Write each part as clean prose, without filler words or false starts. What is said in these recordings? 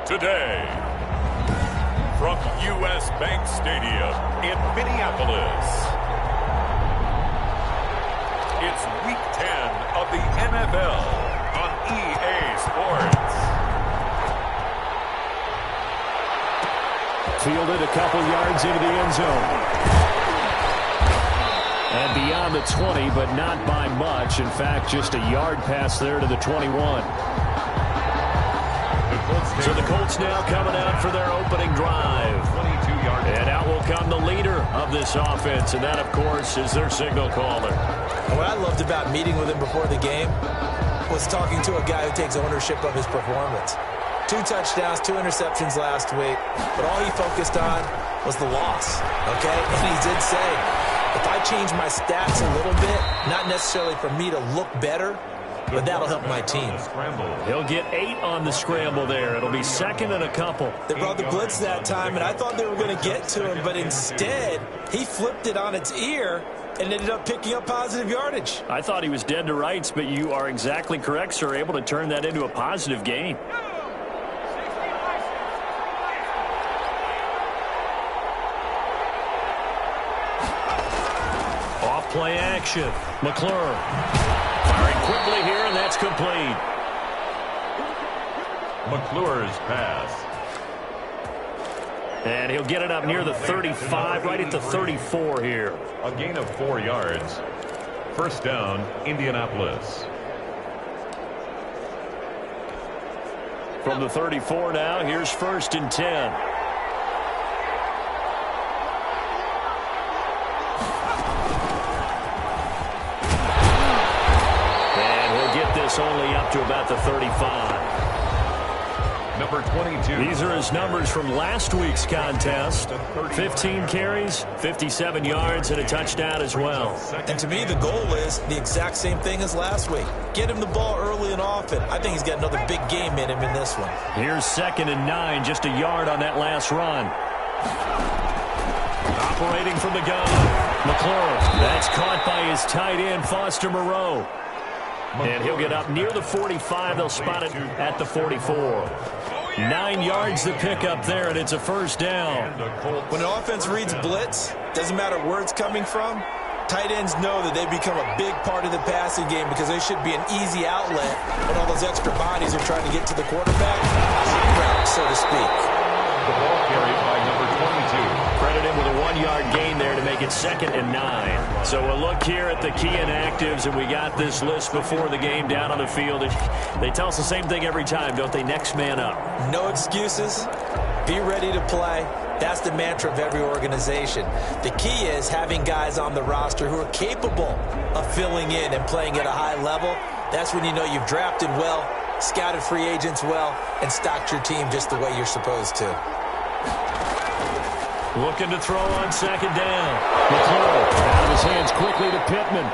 today. From U.S. Bank Stadium in Minneapolis, it's Week 10 of the NFL on EA Sports. Fielded a couple yards into the end zone. And beyond the 20, but not by much. In fact, just a yard pass there to the 21. So the Colts now coming out for their opening drive. And out will come the leader of this offense, and that, of course, is their signal caller. What I loved about meeting with him before the game was talking to a guy who takes ownership of his performance. 2 touchdowns, 2 interceptions last week, but all he focused on was the loss, okay? And he did say, if I change my stats a little bit, not necessarily for me to look better, but that'll help my team. He'll get 8 on the scramble there. It'll be second and a couple. They brought the blitz that time, and I thought they were going to get to him, but instead, he flipped it on its ear and ended up picking up positive yardage. I thought he was dead to rights, but you are exactly correct, sir. Able to turn that into a positive gain. Off-play action. McClure firing quickly here, and that's complete. McClure's pass. And he'll get it up near the 35, right at the 34 here. A gain of 4 yards. First down, Indianapolis. From the 34 now, here's 1st and 10. Only up to about the 35. Number 22. These are his numbers from last week's contest. 15 carries, 57 yards, and a touchdown as well. And to me, the goal is the exact same thing as last week. Get him the ball early and often. I think he's got another big game in him in this one. Here's 2nd and 9, just a yard on that last run. Operating from the gun, McClure. That's caught by his tight end, Foster Moreau. And he'll get up near the 45. They'll spot it at the 44. 9 yards to pick up there, and it's a first down. When an offense reads blitz, doesn't matter where it's coming from, tight ends know that they become a big part of the passing game because they should be an easy outlet when all those extra bodies are trying to get to the quarterback. Hot route, so to speak. The ball carried by number 22. Credit him with a 1-yard gain there to make it 2nd and 9. So we'll look here at the key inactives, and we got this list before the game down on the field. They tell us the same thing every time, don't they? Next man up. No excuses. Be ready to play. That's the mantra of every organization. The key is having guys on the roster who are capable of filling in and playing at a high level. That's when you know you've drafted well, scouted free agents well, and stocked your team just the way you're supposed to. Looking to throw on 2nd down. McClure out of his hands quickly to Pittman.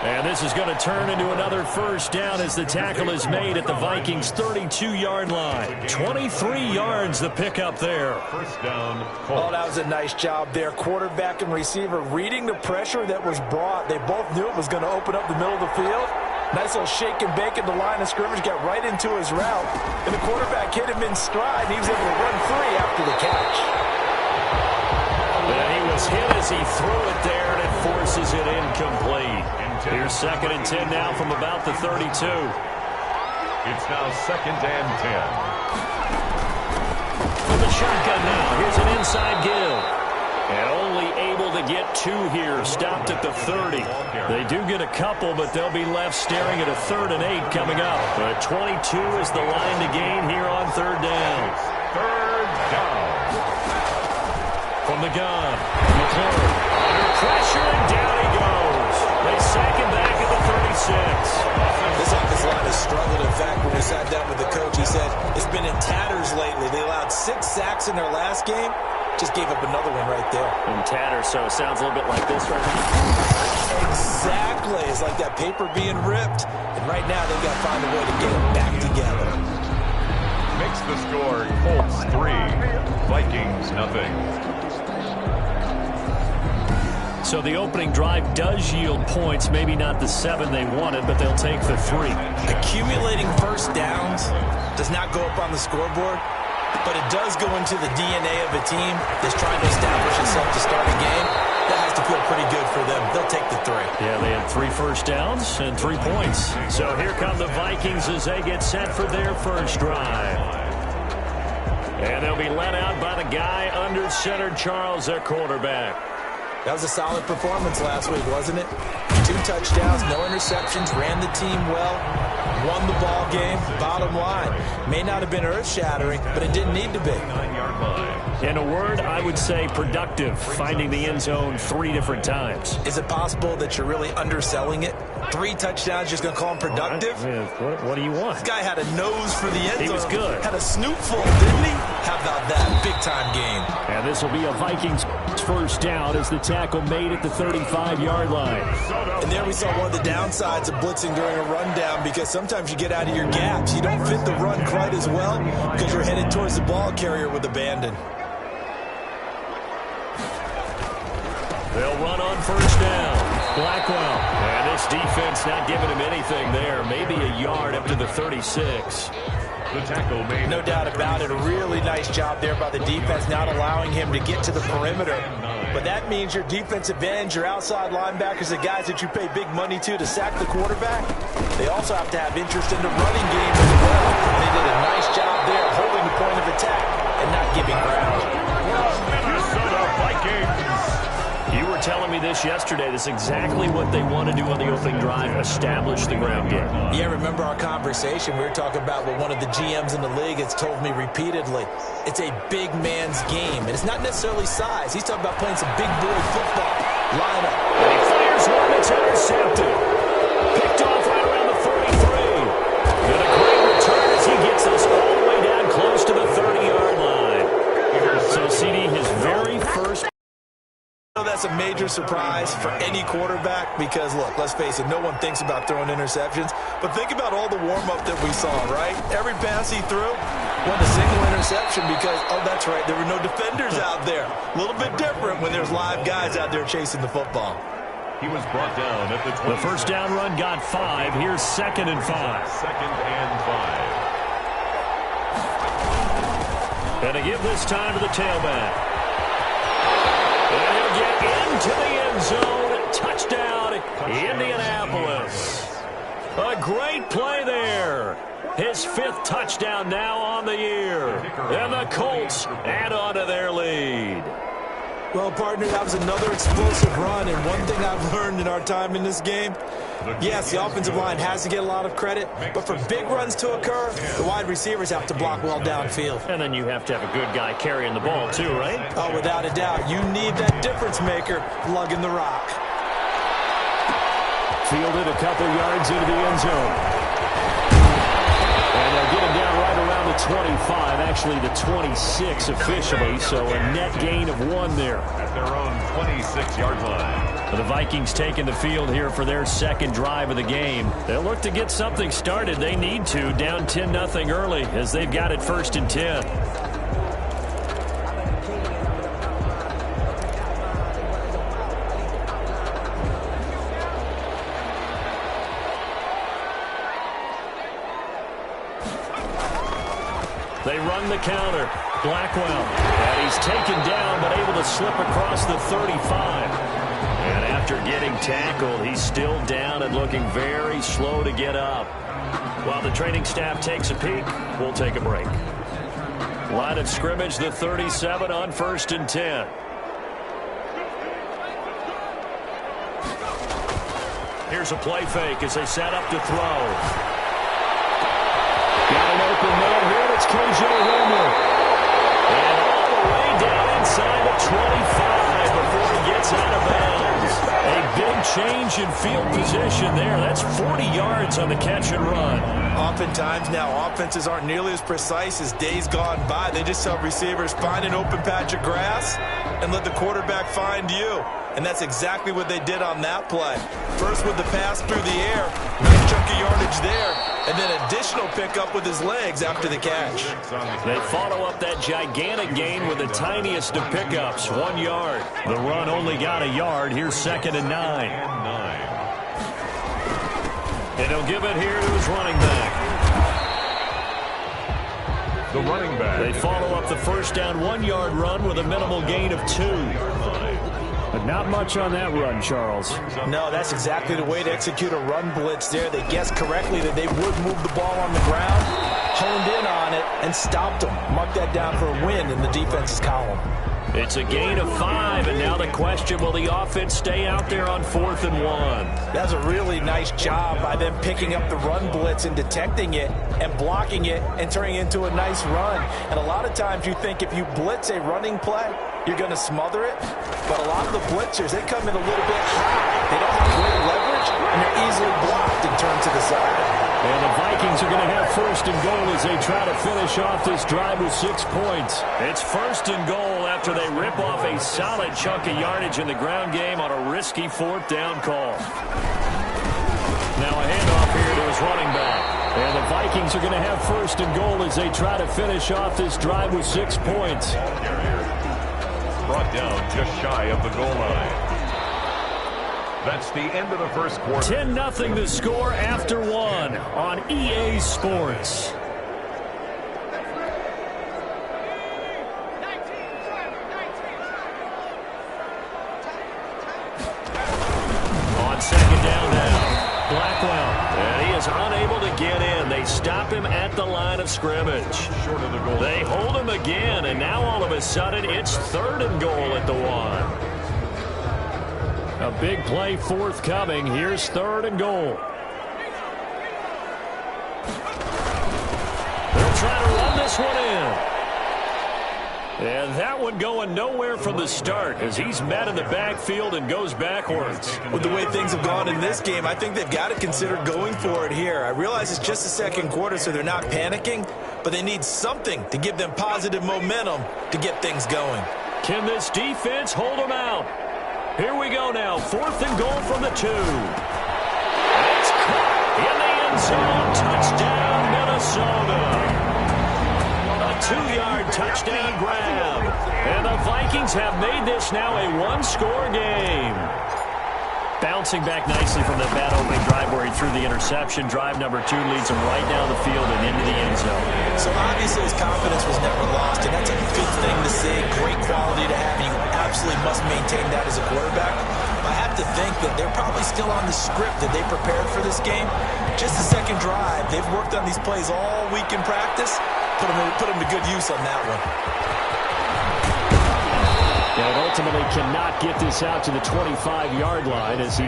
And this is going to turn into another first down as the tackle is made at the Vikings' 32-yard line. 23 yards the pickup there. First down. Oh, that was a nice job there. Quarterback and receiver reading the pressure that was brought. They both knew it was going to open up the middle of the field. Nice little shake and bake at the line of scrimmage, got right into his route. And the quarterback hit him in stride, and he was able to run free after the catch. And he was hit as he threw it there, and it forces it incomplete. Here's 2nd and 10 now from about the 32. It's now 2nd and 10. From the shotgun now, here's an inside give. And only able to get 2 here, stopped at the 30. They do get a couple, but they'll be left staring at a 3rd and 8 coming up. But 22 is the line to gain here on 3rd down. 3rd down. From the gun, McClure under pressure, and down he goes. They sack him back at the 36. This offensive line has struggled. In fact, when we sat down with the coach, he said it's been in tatters lately. They allowed 6 sacks in their last game. Just gave up another one right there. In tatters, so it sounds a little bit like this right now. Exactly. It's like that paper being ripped. And right now, they've got to find a way to get it back together. Makes the score Colts 3, Vikings nothing. So the opening drive does yield points, maybe not the 7 they wanted, but they'll take the 3. Accumulating first downs does not go up on the scoreboard, but it does go into the DNA of a team that's trying to establish itself to start a game. That has to feel pretty good for them. They'll take the 3. Yeah, they had 3 first downs and 3 points. So here come the Vikings as they get set for their first drive. And they'll be led out by the guy under center, Charles, their quarterback. That was a solid performance last week, wasn't it? 2 touchdowns, no interceptions, ran the team well, won the ball game. Bottom line, may not have been earth-shattering, but it didn't need to be. In a word, I would say productive, finding the end zone 3 different times. Is it possible that you're really underselling it? 3 touchdowns, just going to call him productive? What do you want? This guy had a nose for the end zone. He was good. Had a snootful, didn't he? How about that? Big-time game. And this will be a Vikings first down as the tackle made at the 35-yard line. And there we saw one of the downsides of blitzing during a rundown, because sometimes you get out of your gaps. You don't fit the run quite as well because you're headed towards the ball carrier with abandon. They'll run on first down. Blackwell. And this defense not giving him anything there. Maybe a yard up to the 36. The tackle made. No doubt about it. A really nice job there by the defense, not allowing him to get to the perimeter. But that means your defensive ends, your outside linebackers, the guys that you pay big money to sack the quarterback, they also have to have interest in the running game as well. They did a nice job there holding the point of attack and not giving ground. Minnesota Vikings. You were telling me this yesterday. This is exactly what they want to do on the opening drive, establish the ground game. Yeah, remember our conversation? We were talking about what one of the GMs in the league has told me repeatedly. It's a big man's game, and it's not necessarily size. He's talking about playing some big boy football. Line up. And he fires one that's intercepted. Picked off right around the 33. And a great return as he gets this all the way down close to the 30-yard line. So, CD, his very first... That's a major surprise for any quarterback because, look, let's face it, no one thinks about throwing interceptions. But think about all the warm-up that we saw, right? Every pass he threw went a single interception because, oh, that's right, there were no defenders out there. A little bit different when there's live guys out there chasing the football. He was brought down at the 20. The first down run got 5. Here's 2nd and 5. 2nd and 5. And to give this time to the tailback. And he'll get into the end zone. Touchdown, Indianapolis. A great play there. His 5th touchdown now on the year. And the Colts add on to their lead. Well, partner, that was another explosive run, and one thing I've learned in our time in this game, yes, the offensive line has to get a lot of credit, but for big runs to occur, the wide receivers have to block well downfield. And then you have to have a good guy carrying the ball too, right? Oh, without a doubt. You need that difference maker lugging the rock. Fielded a couple yards into the end zone. And they'll get him down right around the 25, actually the 26 officially, so a net gain of 1 there. At their own 26-yard line. The Vikings taking the field here for their 2nd drive of the game. They'll look to get something started. They need to, down 10-0 early as they've got it 1st and 10. They run the counter. Blackwell. And he's taken down, but able to slip across the 35. And after getting tackled, he's still down and looking very slow to get up. While the training staff takes a peek, we'll take a break. Line of scrimmage, the 37 on 1st and 10. Here's a play fake as they set up to throw. Got an open man here. It's KJ Hamler. And all the way down inside the 25 before he gets out of bounds. A big change in field position there. That's 40 yards on the catch and run. Oftentimes now, offenses aren't nearly as precise as days gone by. They just tell receivers, find an open patch of grass and let the quarterback find you. And that's exactly what they did on that play. First with the pass through the air, nice chunk of yardage there. And then additional pickup with his legs after the catch. They follow up that gigantic gain with the tiniest of pickups, 1 yard. The run only got a yard. Here's 2nd and 9. And he'll give it here to his running back. the running back. They follow up the first down 1-yard run with a minimal gain of 2. But not much on that run, Charles. No, that's exactly the way to execute a run blitz there. They guessed correctly that they would move the ball on the ground, honed in on it, and stopped them. Mark that down for a win in the defense's column. It's a gain of 5, and now the question, will the offense stay out there on 4th and 1? That's a really nice job by them picking up the run blitz and detecting it and blocking it and turning it into a nice run. And a lot of times you think if you blitz a running play, you're going to smother it. But a lot of the blitzers, they come in a little bit high. They don't have great leverage, and they're easily blocked and turned to the side. And the Vikings are going to have 1st and goal as they try to finish off this drive with 6 points. It's 1st and goal after they rip off a solid chunk of yardage in the ground game on a risky 4th down call. Now a handoff here to his running back. And the Vikings are going to have 1st and goal as they try to finish off this drive with 6 points. Brought down just shy of the goal line. That's the end of the first quarter. 10-0 the score after 1 on EA Sports. On 2nd down now, Blackwell. And he is unable to get in. They stop him at the line of scrimmage. Short of the goal. They hold him again, and now all of a sudden it's 3rd and goal at the 1. A big play forthcoming. Here's 3rd and goal. They'll try to run this one in. And that one going nowhere from the start as he's met in the backfield and goes backwards. With the way things have gone in this game, I think they've got to consider going for it here. I realize it's just the 2nd quarter, so they're not panicking, but they need something to give them positive momentum to get things going. Can this defense hold them out? Here we go now. 4th and goal from the 2. It's caught in the end zone. Touchdown, Minnesota. A 2-yard touchdown grab. And the Vikings have made this now a 1-score game. Bouncing back nicely from that bad opening drive where he threw the interception. Drive number 2 leads him right down the field and into the end zone. So obviously his confidence was never lost, and that's a good thing to see. Great quality to have, and you absolutely must maintain that as a quarterback. I have to think that they're probably still on the script that they prepared for this game. Just the 2nd drive. They've worked on these plays all week in practice. Put them to good use on that one. And ultimately cannot get this out to the 25-yard line as he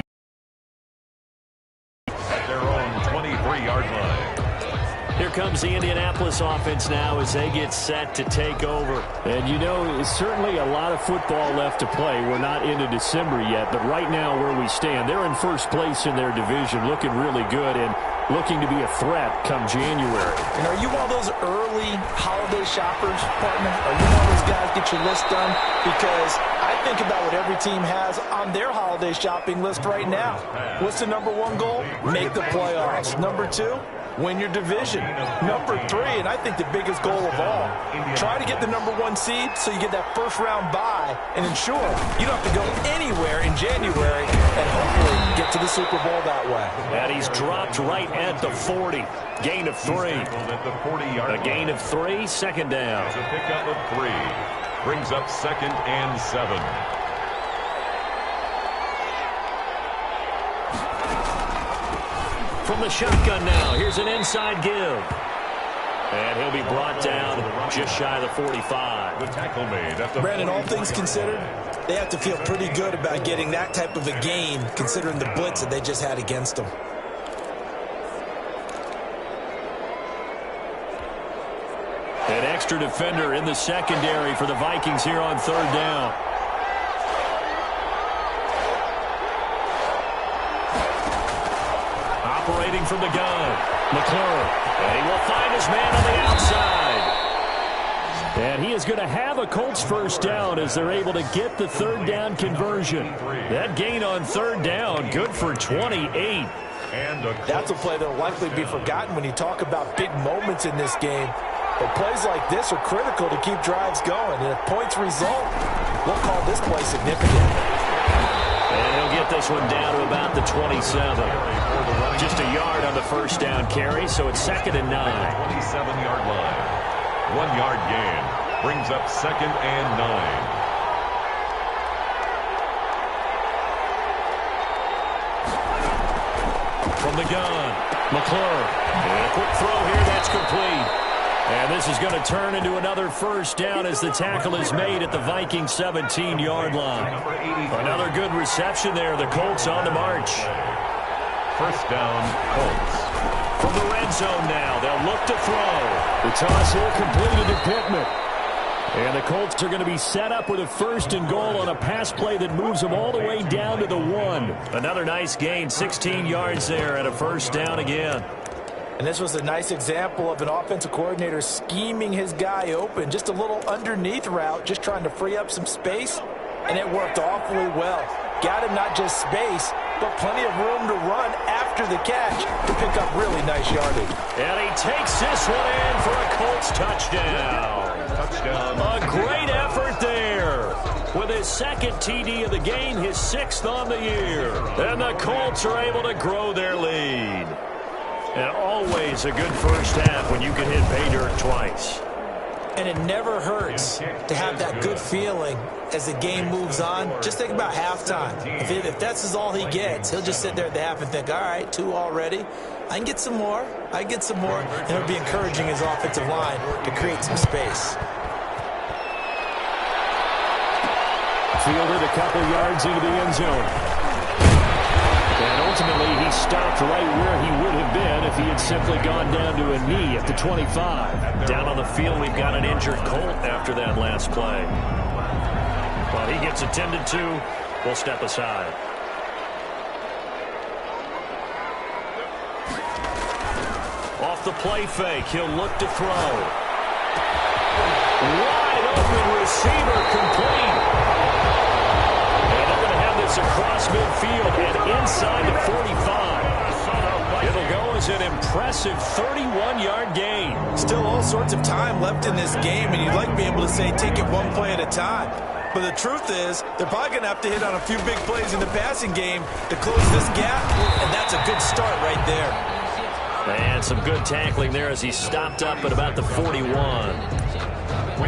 at their own 23-yard line. Here comes the Indianapolis offense now as they get set to take over. And you know, certainly a lot of football left to play. We're not into December yet, but right now where we stand, they're in 1st place in their division, looking really good and looking to be a threat come January. And are you one of those early holiday shoppers, partner? Are you one of those guys get your list done? Because I think about what every team has on their holiday shopping list right now. What's the number 1 goal? Make the playoffs. Number 2? Win your division. Number 3, and I think the biggest goal of all, try to get the number 1 seed so you get that 1st round bye and ensure you don't have to go anywhere in January and hopefully get to the Super Bowl that way. And he's dropped right at the 40. Gain of 3. A gain of 3, 2nd down. It's a pickup of 3. Brings up 2nd and 7. From the shotgun now, here's an inside give. And he'll be brought down just shy of the 45. The tackle made at the Brandon, all things considered, they have to feel pretty good about getting that type of a gain considering the blitz that they just had against them. An extra defender in the secondary for the Vikings here on 3rd down. Operating from the gun, McLaurin. And he will find his man on the outside. And he is going to have a Colts 1st down as they're able to get the 3rd down conversion. That gain on 3rd down, good for 28. That's a play that will likely be forgotten when you talk about big moments in this game. But plays like this are critical to keep drives going. And if points result, we'll call this play significant. And he'll get this one down to about the 27. Just a yard on the 1st down carry, so it's 2nd and 9. 27-yard line. 1-yard gain. Brings up 2nd and 9. From the gun, McClure. And a quick throw here, that's complete. And this is going to turn into another first down as the tackle is made at the Vikings 17-yard line. Another good reception there. The Colts on the march. First down, Colts. From the red zone now, they'll look to throw. The toss here completed to Pittman. And the Colts are going to be set up with a 1st and goal on a pass play that moves them all the way down to the 1. Another nice gain, 16 yards there and a first down again. And this was a nice example of an offensive coordinator scheming his guy open. Just a little underneath route, just trying to free up some space, and it worked awfully well. Got him not just space, but plenty of room to run after the catch to pick up really nice yardage. And he takes this one in for a Colts touchdown. A great effort there. With his 2nd TD of the game, his 6th on the year. And the Colts are able to grow their lead. And always a good first half when you can hit pay dirt twice. And it never hurts to have that good feeling as the game moves on. Just think about halftime. If that's all he gets, he'll just sit there at the half and think, all right, 2 already. I can get some more. I can get some more. And it'll be encouraging his offensive line to create some space. Fielded a couple yards into the end zone. And ultimately, he stopped right where he would have been if he had simply gone down to a knee at the 25. Down on the field, we've got an injured Colt after that last play. Well, he gets attended to. We'll step aside. Off the play fake, he'll look to throw. Wide open receiver, complete. Across midfield and inside the 45. It'll go as an impressive 31-yard gain. Still all sorts of time left in this game, and you'd like to be able to say take it one play at a time. But the truth is, they're probably going to have to hit on a few big plays in the passing game to close this gap, and that's a good start right there. And some good tackling there as he stopped up at about the 41.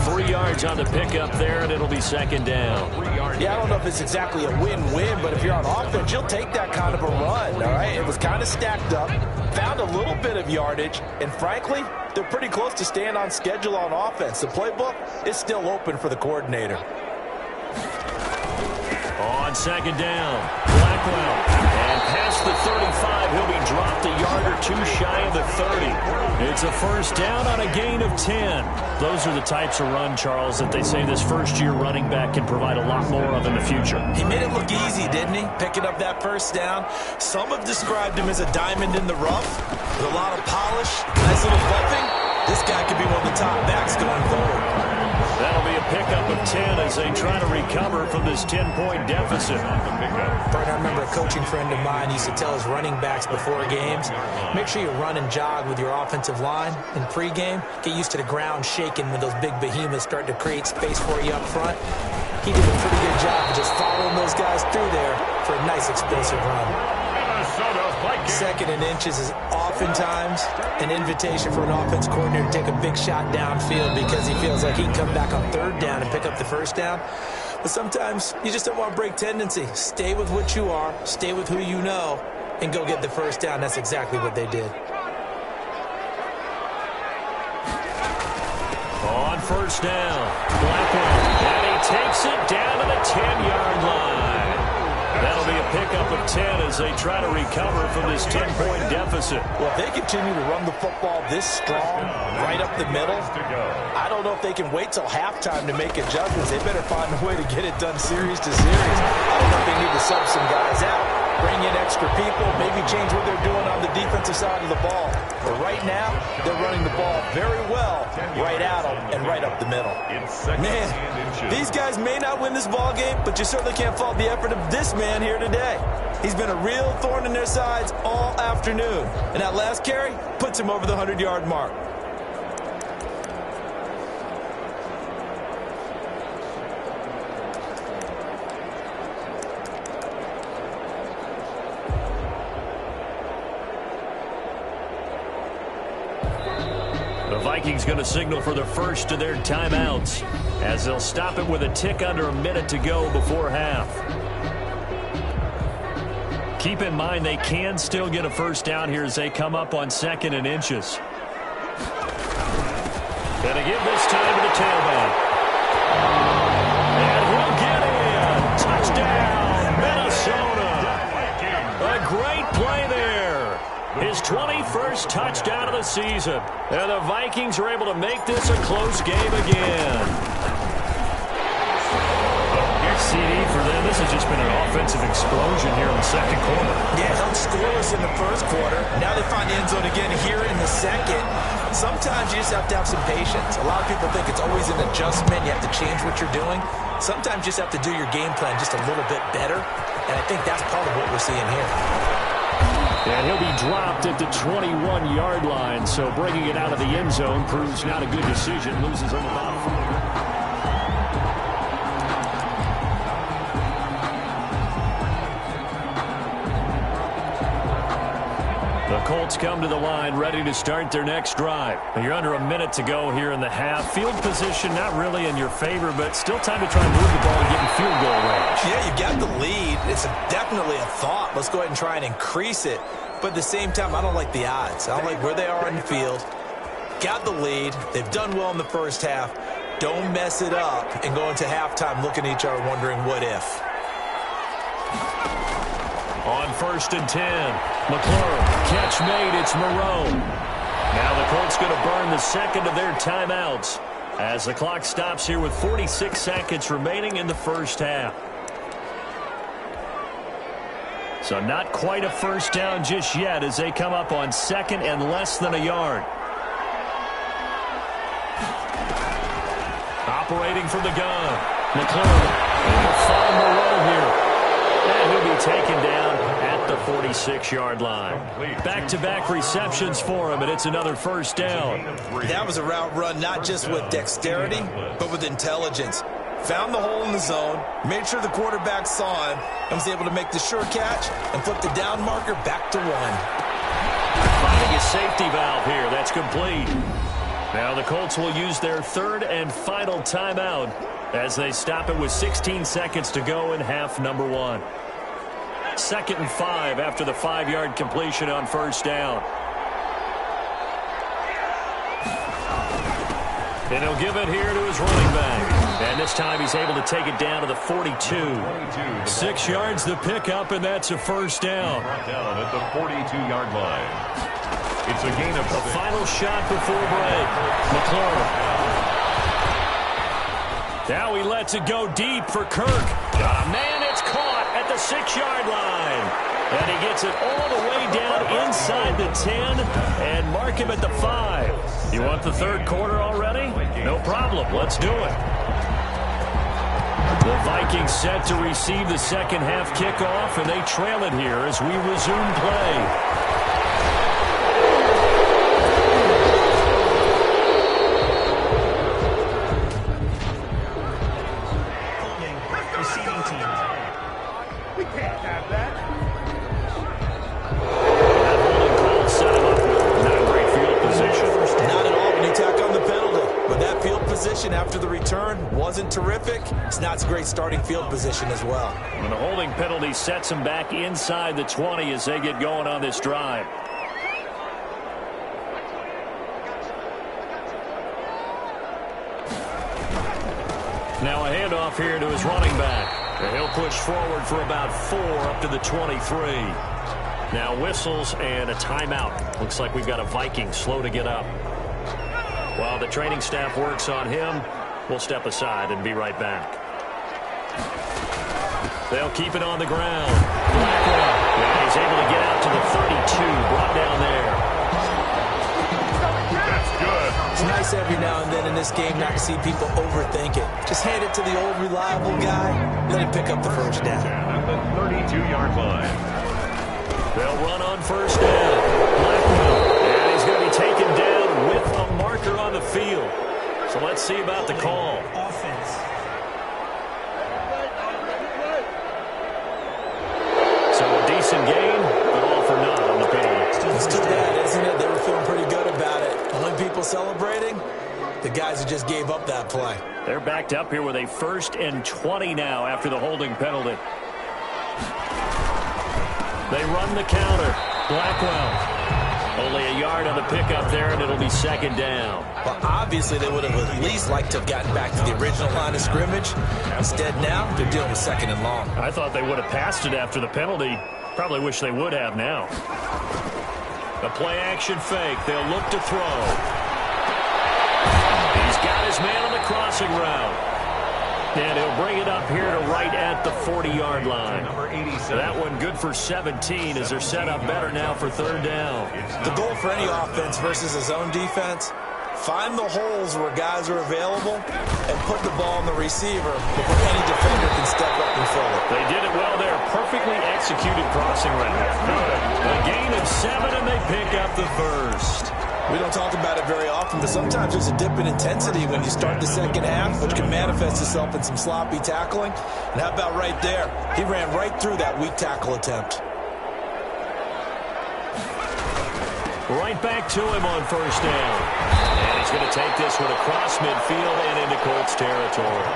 3 yards on the pickup there, and it'll be 2nd down. Yeah, I don't know if it's exactly a win-win, but if you're on offense, you'll take that kind of a run, all right? It was kind of stacked up, found a little bit of yardage, and frankly, they're pretty close to staying on schedule on offense. The playbook is still open for the coordinator. On 2nd down, Blackwell. And past the 35, he'll be dropped a yard or 2 shy of the 30. It's a first down on a gain of 10. Those are the types of run, Charles, that they say this first-year running back can provide a lot more of in the future. He made it look easy, didn't he? Picking up that first down. Some have described him as a diamond in the rough with a lot of polish, nice little buffing. This guy could be one of the top backs going forward. That'll be a pickup of 10 as they try to recover from this 10-point deficit. Bert, I remember a coaching friend of mine used to tell his running backs before games, make sure you run and jog with your offensive line in pregame. Get used to the ground shaking when those big behemoths start to create space for you up front. He did a pretty good job of just following those guys through there for a nice explosive run. 2nd and inches is oftentimes an invitation for an offense coordinator to take a big shot downfield because he feels like he can come back on 3rd down and pick up the first down. But sometimes you just don't want to break tendency. Stay with what you are, stay with who you know, and go get the first down. That's exactly what they did. On first down, Blackwell, and he takes it down to the 10-yard line. That'll be a pickup of 10 as they try to recover from this 10-point deficit. Well, if they continue to run the football this strong, right up the middle, I don't know if they can wait till halftime to make adjustments. They better find a way to get it done series to series. I don't know if they need to sub some guys out, bring in extra people, maybe change what they're doing on the defensive side of the ball. But right now, they're running the ball very well, right at them and right up the middle. Man, these guys may not win this ball game, but you certainly can't fault the effort of this man here today. He's been a real thorn in their sides all afternoon. And that last carry puts him over the 100-yard mark. The Vikings going to signal for the first of their timeouts as they'll stop it with a tick under a minute to go before half. Keep in mind they can still get a first down here as they come up on 2nd and inches. Going to give this time to the tailback. And he'll get in. Touchdown, Minnesota. A great play there. His 21st touchdown of the season. And the Vikings are able to make this a close game again. CD for them. This has just been an offensive explosion here in the second quarter. Yeah, held scoreless in the first quarter. Now they find the end zone again here in the second. Sometimes you just have to have some patience. A lot of people think it's always an adjustment. You have to change what you're doing. Sometimes you just have to do your game plan just a little bit better. And I think that's part of what we're seeing here. And he'll be dropped at the 21-yard line. So bringing it out of the end zone proves not a good decision. Loses on the bottom. The Colts come to the line, ready to start their next drive. You're under a minute to go here in the half. Field position not really in your favor, but still time to try and move the ball and get in field goal range. Yeah, you got the lead. It's definitely a thought. Let's go ahead and try and increase it. But at the same time, I don't like the odds. I don't like where they are in the field. Got the lead. They've done well in the first half. Don't mess it up and go into halftime looking at each other wondering what if. On 1st and 10, McLaurin, catch made, it's Moreau. Now the Colts going to burn the second of their timeouts as the clock stops here with 46 seconds remaining in the first half. So not quite a first down just yet as they come up on 2nd and less than a yard. Operating from the gun, McLaurin, and he'll find Moreau here. And he'll be taken down at the 46-yard line. Back-to-back receptions for him, and it's another first down. That was a route run not just with dexterity, but with intelligence. Found the hole in the zone, made sure the quarterback saw him, and was able to make the sure catch and flip the down marker back to 1. Finding a safety valve here. That's complete. Now the Colts will use their 3rd and final timeout as they stop it with 16 seconds to go in half number 1. 2nd and 5 after the 5-yard completion on first down. And he'll give it here to his running back. And this time he's able to take it down to the 42. 6 yards the pickup, and that's a first down. Down at the 42-yard line. It's a gain of the final shot before break. McLaurin. Now he lets it go deep for Kirk. Got a man, it's caught at the 6-yard line. And he gets it all the way down inside the 10 and mark him at the 5. You want the third quarter already? No problem. Let's do it. The Vikings set to receive the second half kickoff, and they trail it here as we resume play. After the return wasn't terrific. It's not a great starting field position as well. And the holding penalty sets them back inside the 20 as they get going on this drive. Now a handoff here to his running back. And he'll push forward for about 4 up to the 23. Now whistles and a timeout. Looks like we've got a Viking slow to get up. While the training staff works on him, we'll step aside and be right back. They'll keep it on the ground. And he's able to get out to the 32, brought down there. That's good. It's nice every now and then in this game not to see people overthink it. Just hand it to the old reliable guy, let him pick up the first down. At the 32-yard line. They'll run on first down. And he's going to be taken down with a marker on the field. So let's see about the call. Offense. So a decent gain, but all for naught on the penalty. It's too bad, isn't it? They were feeling pretty good about it. Only only people celebrating? The guys who just gave up that play. They're backed up here with a 1st and 20 now after the holding penalty. They run the counter. Blackwell. Only a yard on the pickup there, and it'll be 2nd down. Well, obviously, they would have at least liked to have gotten back to the original line of scrimmage. Instead, now, they're dealing with 2nd and long. I thought they would have passed it after the penalty. Probably wish they would have now. The play-action fake. They'll look to throw. He's got his man on the crossing route. And he'll bring it up here to right at the 40-yard line. That one good for 17 as they're set up better now for 3rd down. The goal for any offense versus a zone defense, find the holes where guys are available and put the ball on the receiver before any defender can step up and fill it. They did it well there. Perfectly executed crossing route. A gain of 7, and they pick up the 1st. We don't talk about it very often, but sometimes there's a dip in intensity when you start the 2nd half, which can manifest itself in some sloppy tackling. And how about right there? He ran right through that weak tackle attempt. Right back to him on 1st down. And he's going to take this one across midfield and into Colts territory.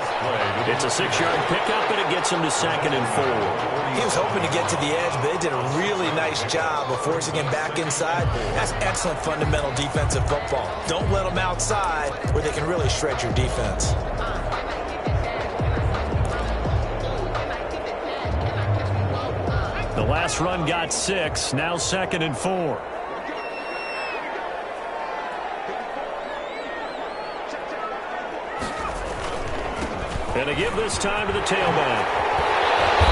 It's a 6-yard pickup, and it gets him to 2nd and 4. He was hoping to get to the edge, but they did a really nice job of forcing him back inside. That's excellent fundamental defensive football. Don't let them outside where they can really shred your defense. The last run got 6, now 2nd and 4. And they give this time to the tailback.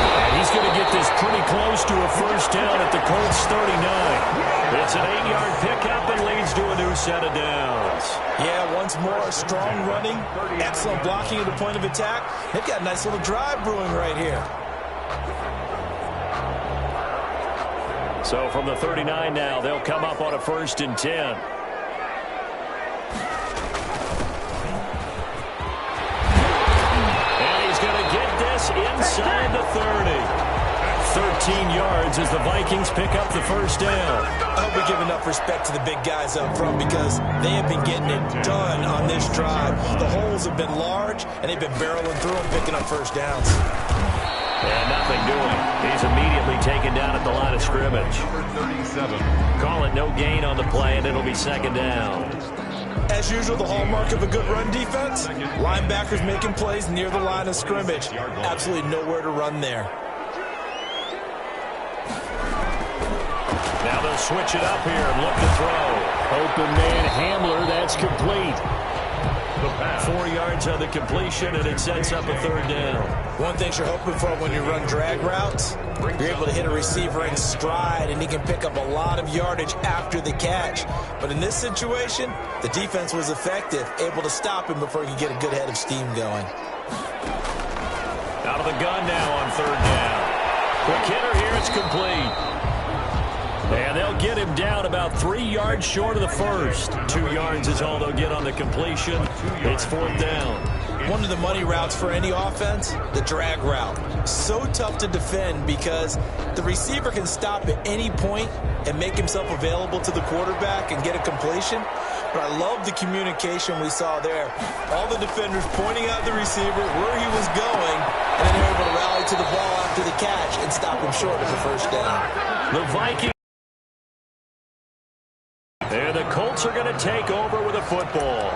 And he's going to get this pretty close to a 1st down at the Colts 39. It's an 8-yard pickup and leads to a new set of downs. Yeah, once more, strong running, excellent blocking at the point of attack. They've got a nice little drive brewing right here. So from the 39 now, they'll come up on a 1st and 10. Inside the 30. 13 yards as the Vikings pick up the 1st down. I hope we give enough respect to the big guys up front because they have been getting it done on this drive. The holes have been large, and they've been barreling through and picking up 1st downs. And nothing doing. He's immediately taken down at the line of scrimmage. Call it no gain on the play, and it'll be 2nd down. As usual, the hallmark of a good run defense, linebackers making plays near the line of scrimmage. Absolutely nowhere to run there. Now they'll switch it up here and look to throw. Open man Hamler, that's complete. 4 yards on the completion, and it sets up a 3rd down. One thing you're hoping for when you run drag routes, you're able to hit a receiver in stride, and he can pick up a lot of yardage after the catch. But in this situation, the defense was effective, able to stop him before he could get a good head of steam going. Out of the gun now on 3rd down. Quick hitter here, it's complete. And they'll get him down about 3 yards short of the 1st. 2 yards is all they'll get on the completion. It's 4th down. One of the money routes for any offense, the drag route. So tough to defend because the receiver can stop at any point and make himself available to the quarterback and get a completion. But I love the communication we saw there. All the defenders pointing out the receiver, where he was going, and then they're able to rally to the ball after the catch and stop him short of the 1st down. The Vikings. And the Colts are going to take over with a football.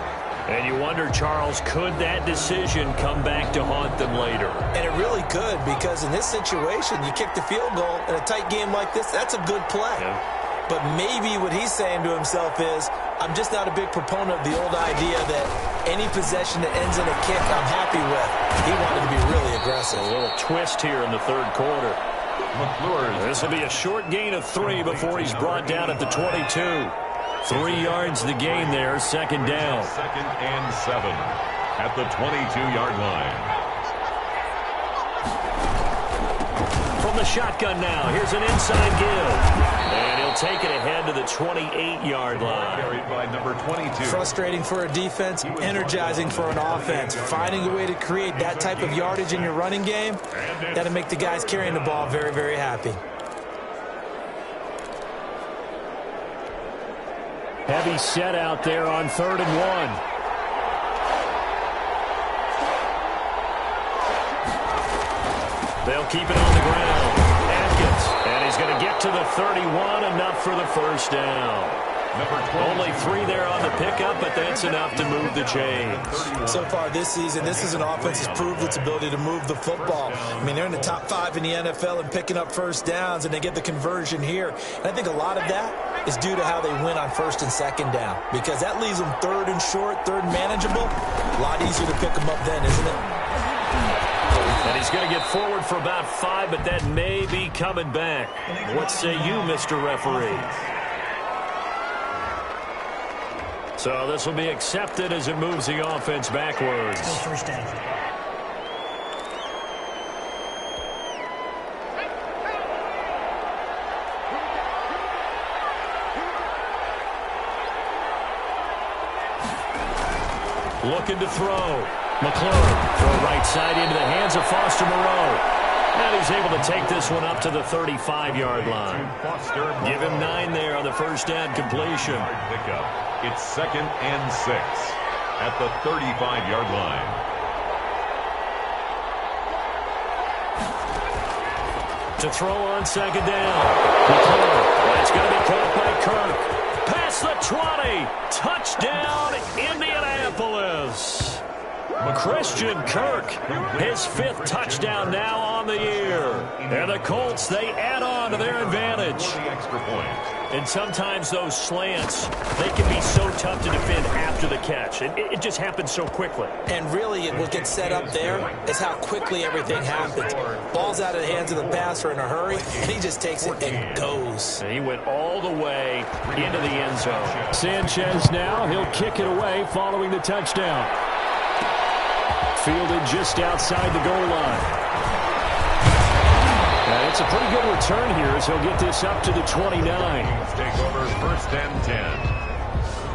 And you wonder, Charles, could that decision come back to haunt them later? And it really could, because in this situation, you kick the field goal in a tight game like this, that's a good play. Yeah. But maybe what he's saying to himself is, I'm just not a big proponent of the old idea that any possession that ends in a kick I'm happy with. He wanted to be really aggressive. A little twist here in the 3rd quarter. This will be a short gain of 3 before he's brought down at the 22. 3 yards the gain there, 2nd down. 2nd and 7 at the 22-yard line. From the shotgun now, here's an inside give. And he'll take it ahead to the 28-yard line. Carried by number 22. Frustrating for a defense, energizing for an offense. Finding a way to create that type of yardage in your running game, that'll make the guys carrying the ball very, very happy. Heavy set out there on 3rd and 1. They'll keep it on the ground. Atkins, and he's going to get to the 31, enough for the first down. Only 3 there on the pickup, but that's enough to move the chains. So far this season, this is an offense that's proved its ability to move the football. I mean, they're in the top 5 in the NFL in picking up first downs, and they get the conversion here. And I think a lot of that is due to how they win on 1st and 2nd down, because that leaves them 3rd and short, 3rd and manageable. A lot easier to pick them up then, isn't it? And he's going to get forward for about 5, but that may be coming back. What say you, Mr. Referee? So this will be accepted as it moves the offense backwards. First down. Looking to throw. McClure, throw right side into the hands of Foster Moreau. And he's able to take this one up to the 35-yard line. Give him 9 there on the first down completion. It's 2nd and 6 at the 35-yard line. To throw on 2nd down. McClure, that's going to be caught by Kirk. Past the 20. Touchdown, Indianapolis. Christian Kirk, his 5th touchdown now on the year. And the Colts, they add on to their advantage. And sometimes those slants, they can be so tough to defend after the catch. It just happens so quickly. And really, what gets set up there is how quickly everything happens. Ball's out of the hands of the passer in a hurry, and he just takes it and goes. And he went all the way into the end zone. Sanchez now, he'll kick it away following the touchdown. Fielded just outside the goal line. And it's a pretty good return here as he'll get this up to the 29. Take over 1st and 10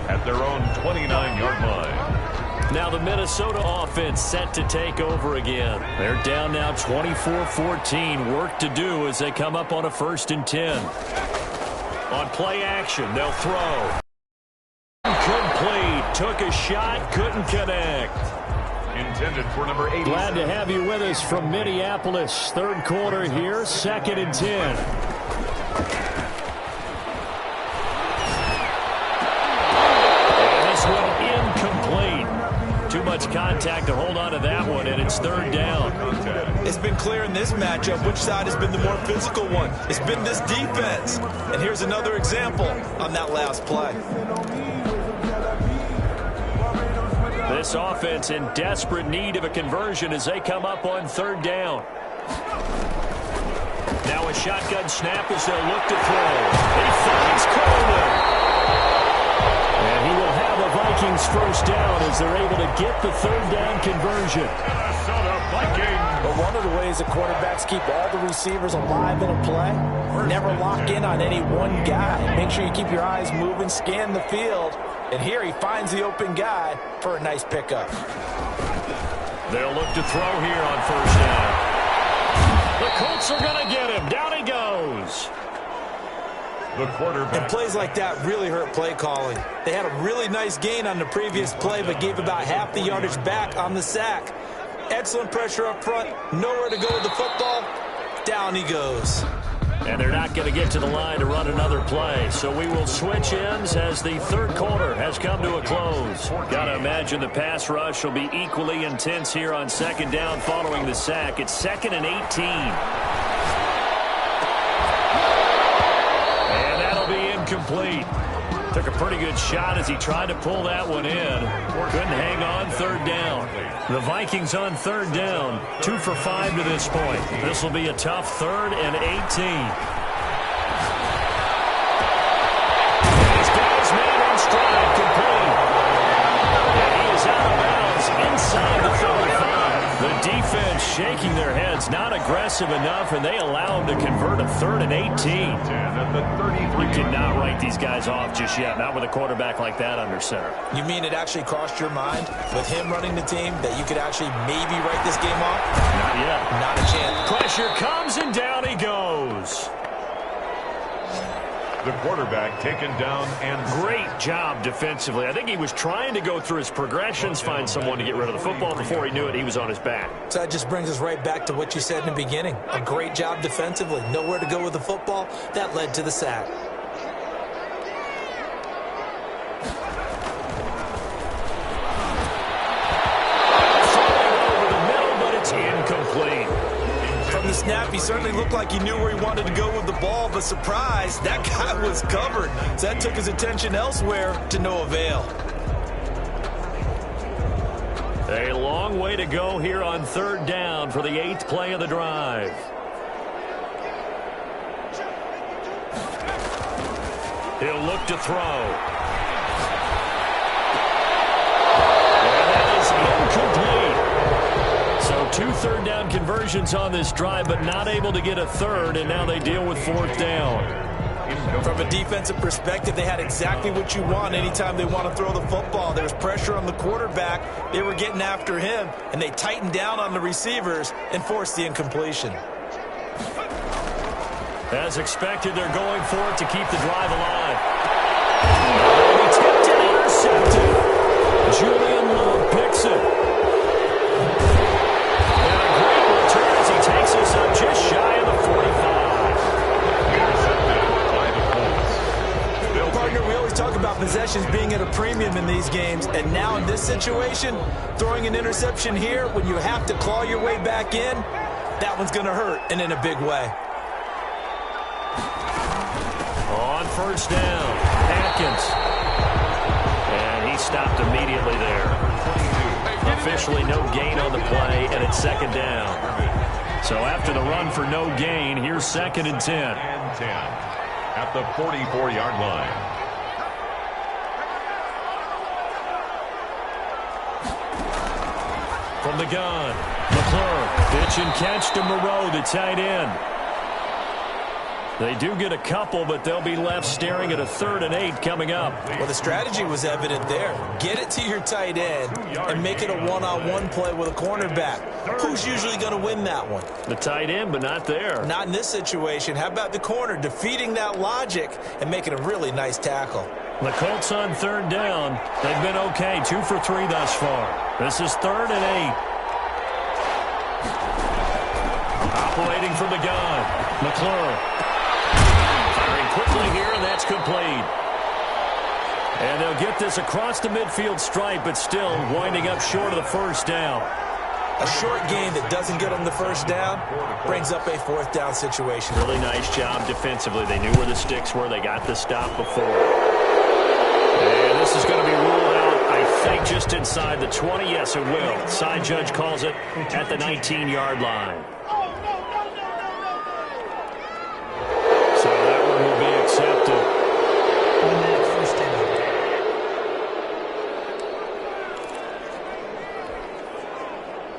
at their own 29-yard line. Now the Minnesota offense set to take over again. They're down now 24-14. Work to do as they come up on a 1st and 10. On play action, they'll throw. Complete. Took a shot, couldn't connect. Intended for number 80. Glad to have you with us from Minneapolis. 3rd quarter here, 2nd and 10. And this one incomplete. Too much contact to hold on to that one, and it's 3rd down. It's been clear in this matchup which side has been the more physical one. It's been this defense. And here's another example on that last play. This offense in desperate need of a conversion as they come up on 3rd down. Now a shotgun snap as they'll look to throw. He finds Coleman. And he will have a Vikings first down as they're able to get the 3rd down conversion. But one of the ways that quarterbacks keep all the receivers alive in a play, never lock in on any one guy. Make sure you keep your eyes moving, scan the field. And here he finds the open guy for a nice pickup. They'll look to throw here on 1st down. The Colts are going to get him. Down he goes. The quarterback. And plays like that really hurt play calling. They had a really nice gain on the previous play, but gave about half the yardage back on the sack. Excellent pressure up front. Nowhere to go with the football. Down he goes. And they're not going to get to the line to run another play. So we will switch ends as the 3rd quarter has come to a close. Got to imagine the pass rush will be equally intense here on 2nd down following the sack. It's 2nd and 18. And that'll be incomplete. Took a pretty good shot as he tried to pull that one in. Couldn't hang on 3rd down. The Vikings on 3rd down. 2 for 5 to this point. This will be a tough 3rd and 18. He's got his man in stride, complete. And he is out of bounds inside the 35. The defense shaking their heads, not aggressive enough, and they allow him to convert a 3rd and 18. You cannot write these guys off just yet, not with a quarterback like that under center. You mean it actually crossed your mind with him running the team that you could actually maybe write this game off? Not yet. Not a chance. Pressure comes, and down he goes. The quarterback taken down and great job defensively. I think he was trying to go through his progressions, find someone to get rid of the football. Before he knew it, he was on his back. So that just brings us right back to what you said in the beginning. A great job defensively. Nowhere to go with the football. That led to the sack. Incomplete. From the snap, he certainly looked like he knew where he wanted to go with the ball, but surprise, that guy was covered. So that took his attention elsewhere to no avail. A long way to go here on third down for the 8th play of the drive. He'll look to throw. And that is incomplete. So 2 third-down conversions on this drive, but not able to get a third, and now they deal with 4th down. From a defensive perspective, they had exactly what you want anytime they want to throw the football. There was pressure on the quarterback. They were getting after him, and they tightened down on the receivers and forced the incompletion. As expected, they're going for it to keep the drive alive. He tipped and intercepted. Julian Love picks it. Takes us up just shy of the 45. Partner, we always talk about possessions being at a premium in these games, and now in this situation, throwing an interception here when you have to claw your way back in, that one's going to hurt, and in a big way. On first down, Atkins. And he stopped immediately there. Officially no gain on the play, and it's 2nd down. So after the run for no gain, here's 2nd and 10. And 10 at the 44-yard line. From the gun, McClure, pitch and catch to Moreau, the tight end. They do get a couple, but they'll be left staring at a 3rd and 8 coming up. Well, the strategy was evident there. Get it to your tight end and make it a one-on-one play with a cornerback. Who's usually going to win that one? The tight end, but not there. Not in this situation. How about the corner defeating that logic and making a really nice tackle? The Colts on 3rd down. They've been okay, 2 for 3 thus far. This is 3rd and 8. Operating from the gun, McClure. Quickly here, and that's complete. And they'll get this across the midfield stripe, but still winding up short of the 1st down. A short gain that doesn't get them the 1st down brings up a 4th down situation. Really nice job defensively. They knew where the sticks were. They got the stop before. And this is going to be ruled out, I think, just inside the 20. Yes, it will. Side judge calls it at the 19-yard line. Accepted.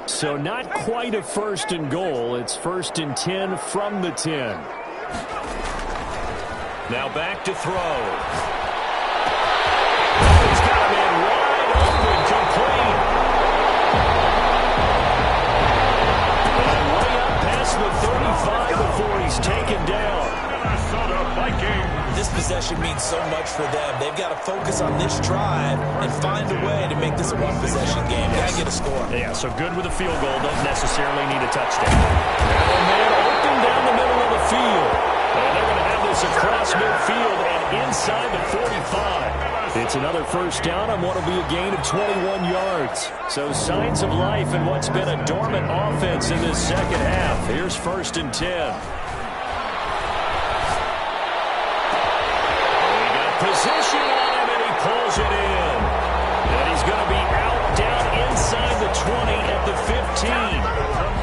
So not quite a 1st and goal. It's 1st and 10 from the 10. Now back to throw. He's got a man wide open, complete. And way up past the 35 before he's taken down. This possession means so much for them. They've got to focus on this drive and find a way to make this a one-possession game. Got to get a score. Yeah, so good with a field goal. Don't necessarily need a touchdown. Now a man open down the middle of the field. And they're going to have this across midfield and inside the 45. It's another 1st down on what will be a gain of 21 yards. So signs of life in what's been a dormant offense in this 2nd half. Here's 1st and 10. Position on him, and he pulls it in. And he's going to be out down inside the 20 at the 15.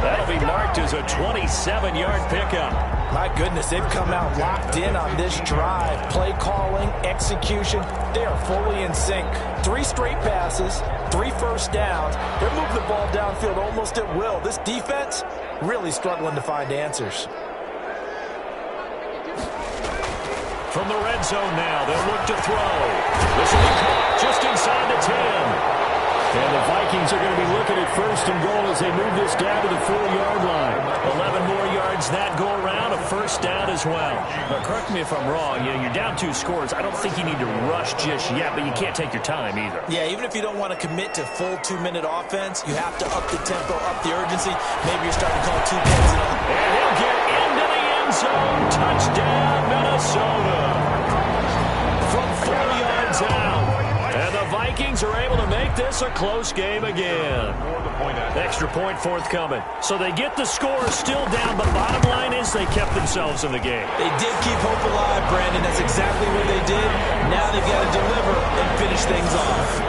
That'll be marked as a 27-yard pickup. My goodness, they've come out locked in on this drive. Play calling, execution, they are fully in sync. 3 straight passes, 3 1st downs. They're moving the ball downfield almost at will. This defense really struggling to find answers. From the red zone now, they'll look to throw. This will be caught just inside the 10. And the Vikings Vikings are going to be looking at first and goal as they move this down to the 4-yard line. 11 more yards that go around, a first down as well. But correct me if I'm wrong. You're down 2 scores. I don't think you need to rush just yet, but you can't take your time either. Yeah, even if you don't want to commit to full 2-minute offense, you have to up the tempo, up the urgency. Maybe you're starting to call 2 plays and all. And he'll get into the end zone. Touchdown, Minnesota. From 4 yards out. And the Vikings are able to make this a close game again. Extra point forthcoming. So they get the score still down, but bottom line is they kept themselves in the game. They did keep hope alive, Brandon. That's exactly what they did. Now they've got to deliver and finish things off.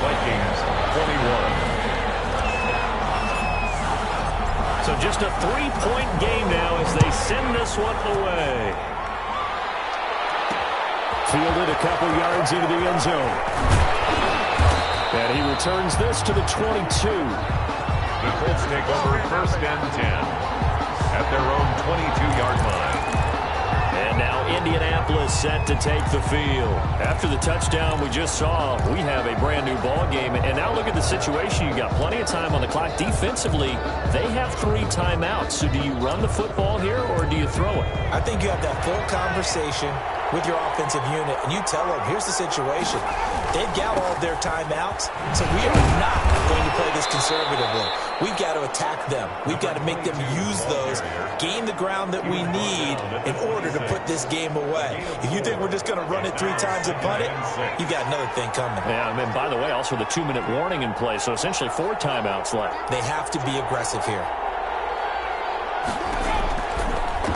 Vikings 21. So just a 3-point game now as they send this one away. Fielded a couple yards into the end zone. And he returns this to the 22. The Colts take over first and 10 at their own 22-yard line. And now Indianapolis set to take the field. After the touchdown we just saw, we have a brand new ball game. And now look at the situation. You got plenty of time on the clock. Defensively, they have 3 timeouts. So do you run the football here or do you throw it? I think you have that full conversation with your offensive unit, and you tell them, here's the situation. They've got all of their timeouts, so we are not going to play this conservatively. We've got to attack them. We've got to make them use those, gain the ground that we need in order to put this game away. If you think we're just going to run it 3 times and punt it, you've got another thing coming. Yeah, and by the way, also the 2-minute warning in play, so essentially 4 timeouts left. They have to be aggressive here.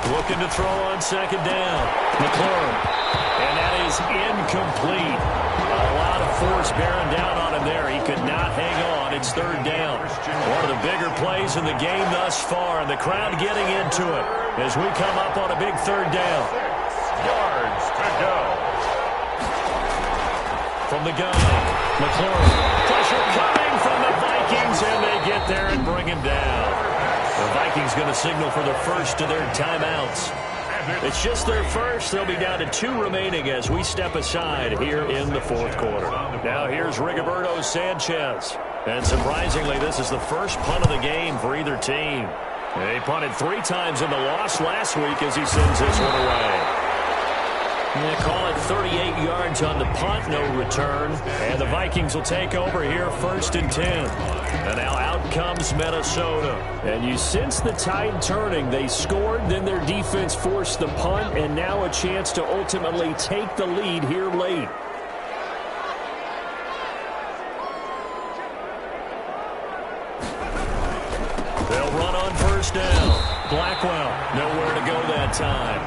Looking to throw on second down. McLaurin. And that is incomplete. A lot of force bearing down on him there. He could not hang on. It's third down. One of the bigger plays in the game thus far, and the crowd getting into it as we come up on a big third down. 6 yards to go. From the gun, McLaurin. Pressure coming from the Vikings, and they get there and bring him down. The Vikings going to signal for the first of their timeouts. It's just their first. They'll be down to 2 remaining as we step aside here in the 4th quarter. Now here's Rigoberto Sanchez. And surprisingly, this is the first punt of the game for either team. They punted 3 times in the loss last week as he sends this one away. They call it 38 yards on the punt, no return. And the Vikings will take over here first and 10. And now out comes Minnesota. And you sense the tide turning. They scored, then their defense forced the punt, and now a chance to ultimately take the lead here late. They'll run on first down. Blackwell, nowhere to go that time.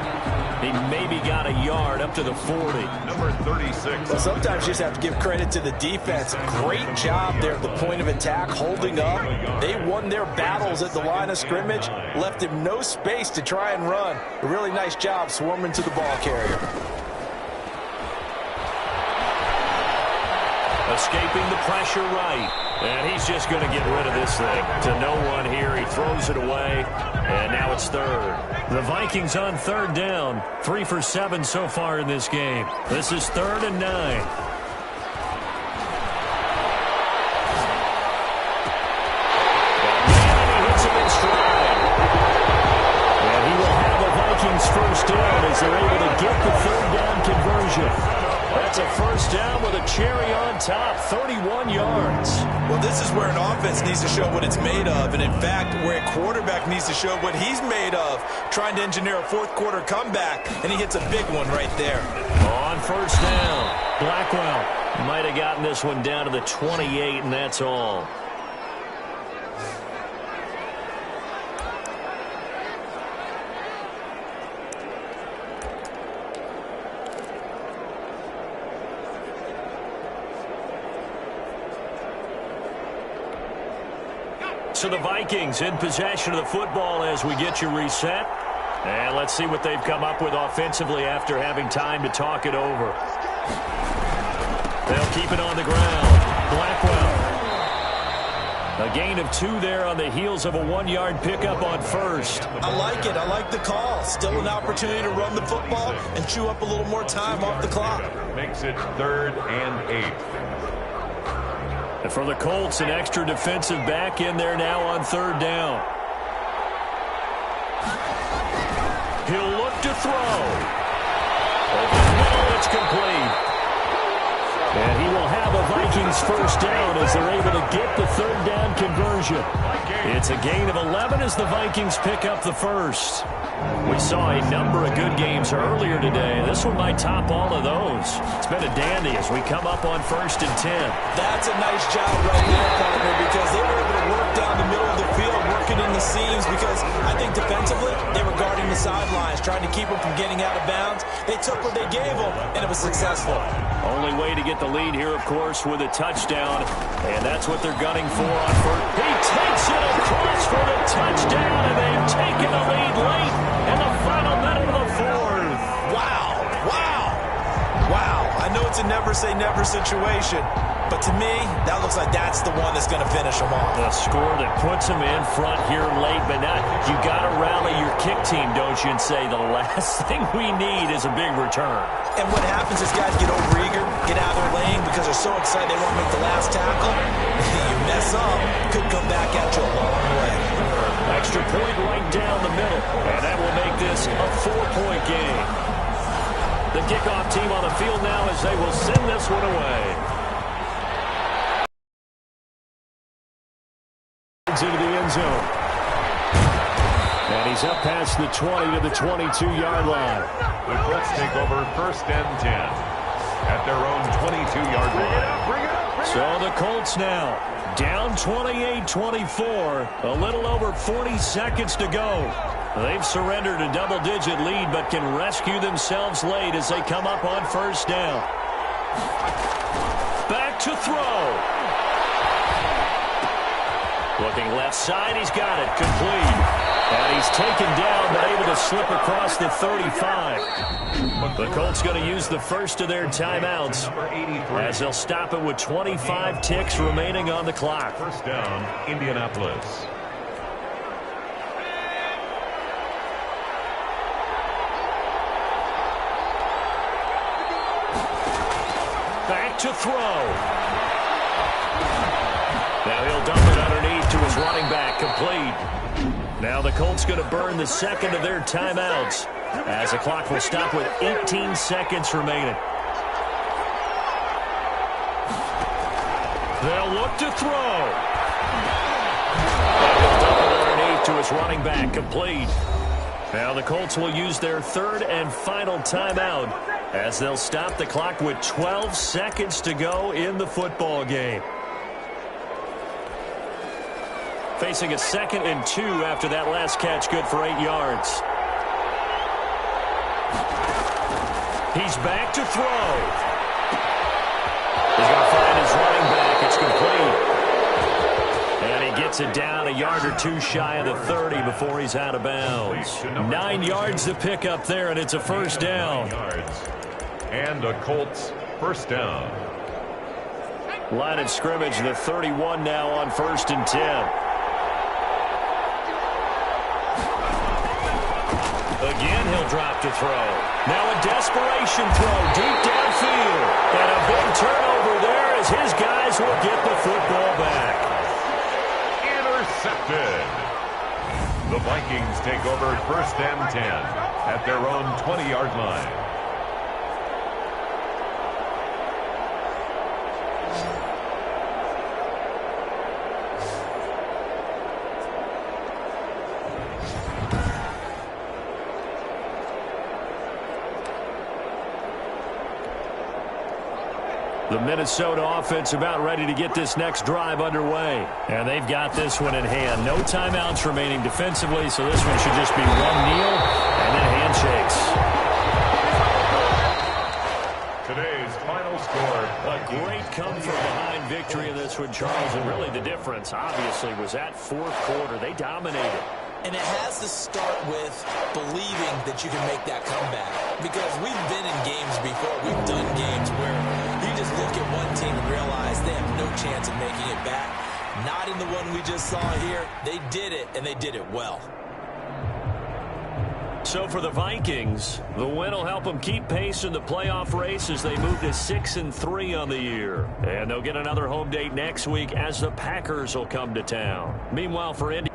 He maybe got a yard up to the 40. Number 36. Well, sometimes you just have to give credit to the defense. Great job there at the point of attack, holding up. They won their battles at the line of scrimmage, left him no space to try and run. A really nice job swarming to the ball carrier. Escaping the pressure right. And he's just going to get rid of this thing. To no one here. He throws it away. And now it's third. The Vikings on third down. 3 for 7 so far in this game. This is 3rd and 9. And he will have a Vikings first down as they're able to get the 3rd down conversion. That's a first down with a cherry on top, 31 yards. Well, this is where an offense needs to show what it's made of, and in fact, where a quarterback needs to show what he's made of, trying to engineer a 4th quarter comeback, and he hits a big one right there. On first down, Blackwell might have gotten this one down to the 28, and that's all. So the Vikings in possession of the football as we get you reset. And let's see what they've come up with offensively after having time to talk it over. They'll keep it on the ground. Blackwell. A gain of 2 there on the heels of a 1-yard pickup on first. I like it. I like the call. Still an opportunity to run the football and chew up a little more time off the clock. Makes it 3rd and 8. And for the Colts, an extra defensive back in there now on third down. He'll look to throw. Over the middle, it's complete. And he will have a Vikings first down as they're able to get the third down conversion. It's a gain of 11 as the Vikings pick up the first. We saw a number of good games earlier today. This one might top all of those. It's been a dandy as we come up on 1st and 10. That's a nice job right there, partner, because they were able to work down the middle of the field, working in the seams, because I think defensively they were guarding the sidelines, trying to keep them from getting out of bounds. They took what they gave them, and it was successful. Only way to get the lead here, of course, with a touchdown, and that's what they're gunning for on first. He takes it across for the touchdown, and they've taken the lead late in the final minute of the fourth. Wow, wow, wow. I know it's a never-say-never situation, but to me, that looks like that's the one that's going to finish them off. The score that puts them in front here late, but not. You got to rally your kick team, don't you, and say the last thing we need is a big return. And what happens is guys get overeager, get out of their lane because they're so excited they want to make the last tackle. You mess up, could come back at you a long way. Extra point right down the middle, and that will make this a 4-point game. The kickoff team on the field now as they will send this one away. Into the end zone. And he's up past the 20 to the 22-yard line. The Colts take over 1st and 10 at their own 22-yard line. So the Colts now down 28-24, a little over 40 seconds to go. They've surrendered a double-digit lead but can rescue themselves late as they come up on 1st down. Back to throw. Looking left side, he's got it, complete. And he's taken down, but able to slip across the 35. The Colts going to use the first of their timeouts as they'll stop it with 25 ticks remaining on the clock. First down, Indianapolis. Back to throw. Now he'll dump it underneath to his running back, complete. Now the Colts going to burn the second of their timeouts as the clock will stop with 18 seconds remaining. They'll look to throw. And he'll dump it underneath to his running back, complete. Now the Colts will use their third and final timeout as they'll stop the clock with 12 seconds to go in the football game. Facing a 2nd and 2 after that last catch, good for 8 yards. He's back to throw. He's going to find his running back. It's complete. And he gets it down a yard or two shy of the 30 before he's out of bounds. 9 yards to pick up there, and it's a first down. And the Colts first down. Line of scrimmage, the 31 now on 1st and 10. Again, he'll drop to throw. Now a desperation throw deep downfield. And a big turnover there as his guys will get the football back. Intercepted. The Vikings take over 1st and 10 at their own 20-yard line. The Minnesota offense about ready to get this next drive underway. And they've got this one in hand. No timeouts remaining defensively, so this one should just be one kneel and then handshakes. Today's final score. A great come-from-behind victory in this one, Charles. And really the difference, obviously, was that 4th quarter. They dominated. And it has to start with believing that you can make that comeback. Because we've been in games before. We've done games where you just look at one team and realize they have no chance of making it back. Not in the one we just saw here. They did it, and they did it well. So for the Vikings, the win will help them keep pace in the playoff race as they move to 6-3 on the year. And they'll get another home date next week as the Packers will come to town. Meanwhile, for Indy.